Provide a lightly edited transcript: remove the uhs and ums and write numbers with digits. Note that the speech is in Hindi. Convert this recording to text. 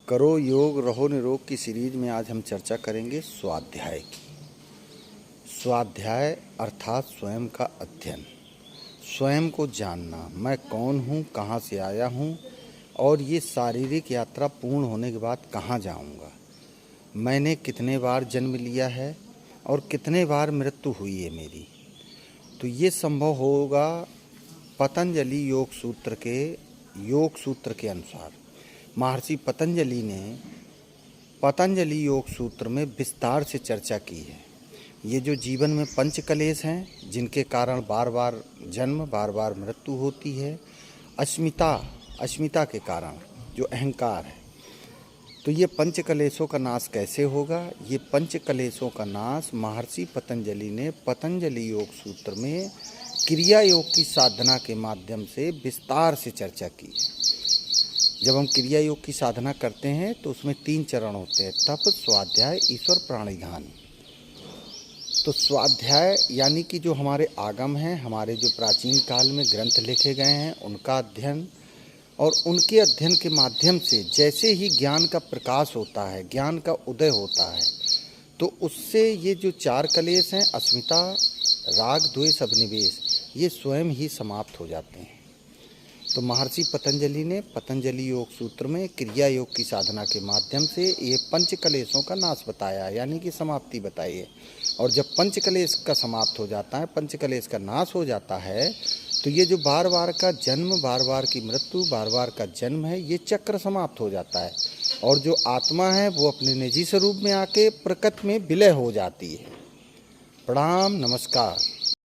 करो योग रहो निरोग की सीरीज में आज हम चर्चा करेंगे स्वाध्याय की। स्वाध्याय अर्थात स्वयं का अध्ययन, स्वयं को जानना, मैं कौन हूँ, कहाँ से आया हूँ और ये शारीरिक यात्रा पूर्ण होने के बाद कहाँ जाऊँगा। मैंने कितने बार जन्म लिया है और कितने बार मृत्यु हुई है मेरी। तो ये संभव होगा पतंजलि योग सूत्र के अनुसार। महर्षि पतंजलि ने पतंजलि योग सूत्र में विस्तार से चर्चा की है। ये जो जीवन में पंच कलेश हैं, जिनके कारण बार बार जन्म, बार बार मृत्यु होती है, अस्मिता के कारण जो अहंकार है, तो ये पंच कलेशों का नाश कैसे होगा। ये पंच कलेशों का नाश महर्षि पतंजलि ने पतंजलि योग सूत्र में क्रिया योग की साधना के माध्यम से विस्तार से चर्चा की है। जब हम क्रिया योग की साधना करते हैं तो उसमें 3 चरण होते हैं, तप, स्वाध्याय, ईश्वर प्राणिधान। तो स्वाध्याय यानी कि जो हमारे आगम हैं, हमारे जो प्राचीन काल में ग्रंथ लिखे गए हैं, उनका अध्ययन, और उनके अध्ययन के माध्यम से जैसे ही ज्ञान का प्रकाश होता है, ज्ञान का उदय होता है, तो उससे ये जो 4 कलेश हैं, अस्मिता, राग, द्वेष, अभिनिवेश, ये स्वयं ही समाप्त हो जाते हैं। तो महर्षि पतंजलि ने पतंजलि योग सूत्र में क्रिया योग की साधना के माध्यम से ये पंच कलेशों का नाश बताया, यानी कि समाप्ति बताई है। और जब पंच कलेश का समाप्त हो जाता है, पंच कलेश का नाश हो जाता है, तो ये जो बार बार का जन्म, बार बार की मृत्यु, बार बार का जन्म है, ये चक्र समाप्त हो जाता है। और जो आत्मा है वो अपने निजी स्वरूप में आके प्रकृति में विलय हो जाती है। प्रणाम, नमस्कार।